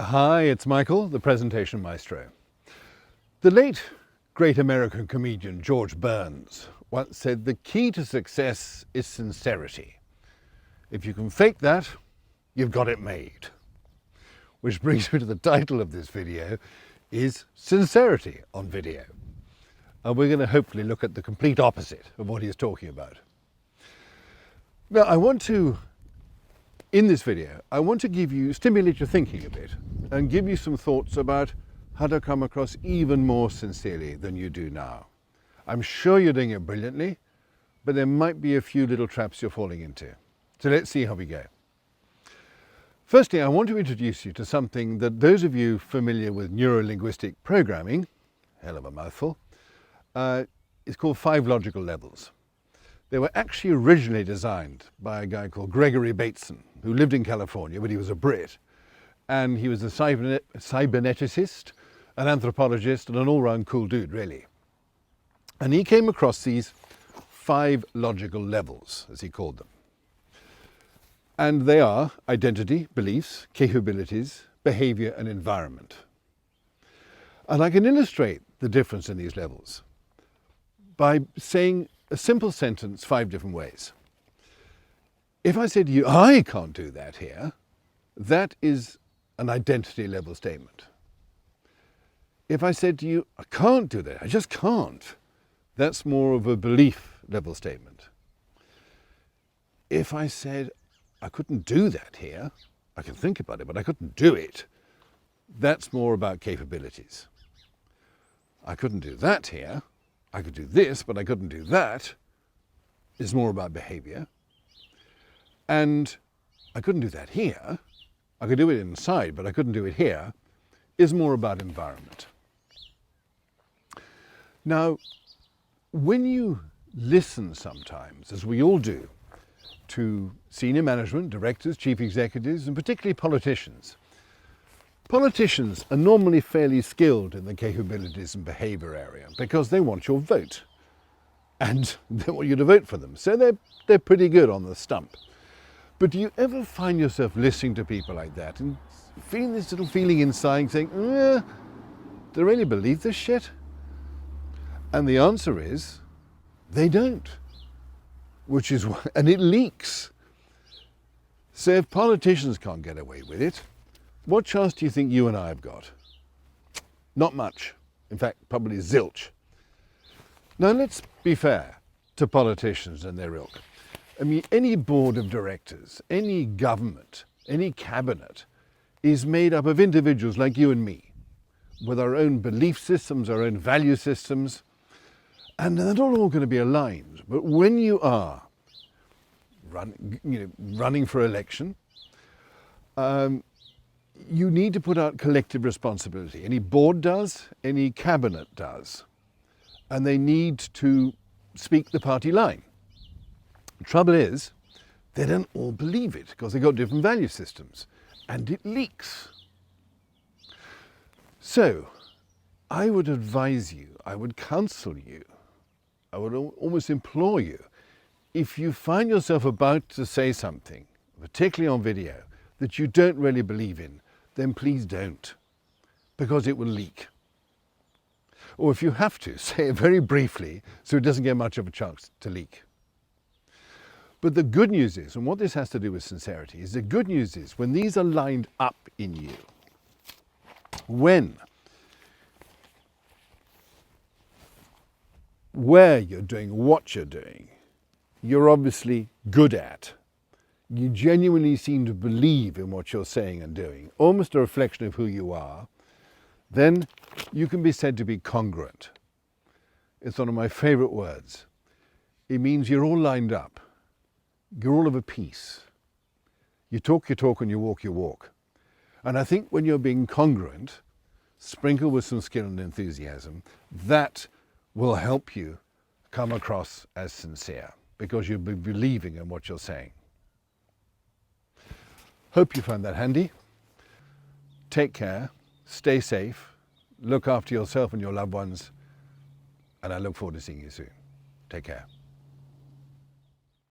Hi, it's Michael, the Presentation Maestro. The late great American comedian George Burns once said the key to success is sincerity. If you can fake that, you've got it made. Which brings me to the title of this video, is Sincerity on video. And we're going to hopefully look at the complete opposite of what he's talking about. Now, in this video, I want to stimulate your thinking a bit and give you some thoughts about how to come across even more sincerely than you do now. I'm sure you're doing it brilliantly, but there might be a few little traps you're falling into. So let's see how we go. Firstly, I want to introduce you to something that those of you familiar with neuro-linguistic programming, hell of a mouthful, is called 5 logical levels. They were actually originally designed by a guy called Gregory Bateson, who lived in California, but he was a Brit. And he was a cyberneticist, an anthropologist, and an all-round cool dude, really. And he came across these 5 logical levels, as he called them. And they are identity, beliefs, capabilities, behavior, and environment. And I can illustrate the difference in these levels by saying a simple sentence 5 different ways. If I said to you, I can't do that here, that is an identity level statement. If I said to you, I can't do that, I just can't, that's more of a belief level statement. If I said, I couldn't do that here, I can think about it, but I couldn't do it, that's more about capabilities. I couldn't do that here, I could do this, but I couldn't do that, is more about behavior. And I couldn't do that here, I could do it inside, but I couldn't do it here, is more about environment. Now, when you listen sometimes, as we all do, to senior management, directors, chief executives, and particularly politicians, politicians are normally fairly skilled in the capabilities and behavior area because they want your vote and they want you to vote for them. So they're pretty good on the stump. But do you ever find yourself listening to people like that and feeling this little feeling inside saying, do they really believe this shit? And the answer is, they don't. Which is why, and it leaks. So if politicians can't get away with it, what chance do you think you and I have got? Not much. In fact, probably zilch. Now let's be fair to politicians and their ilk. I mean, any board of directors, any government, any cabinet is made up of individuals like you and me, with our own belief systems, our own value systems, and they're not all going to be aligned. But when you are running for election, you need to put out collective responsibility. Any board does, any cabinet does. And they need to speak the party line. The trouble is, they don't all believe it because they've got different value systems. And it leaks. So, I would advise you, I would counsel you, I would almost implore you, if you find yourself about to say something, particularly on video, that you don't really believe in, then please don't, because it will leak. Or if you have to, say it very briefly so it doesn't get much of a chance to leak. But the good news is, and what this has to do with sincerity, is the good news is when these are lined up in you, where you're doing what you're doing, you're obviously good at. You genuinely seem to believe in what you're saying and doing, almost a reflection of who you are, then you can be said to be congruent. It's one of my favorite words. It means you're all lined up. You're all of a piece. You talk your talk and you walk your walk. And I think when you're being congruent, sprinkled with some skill and enthusiasm, that will help you come across as sincere because you'll be believing in what you're saying. Hope you found that handy. Take care, stay safe, look after yourself and your loved ones, and I look forward to seeing you soon. Take care.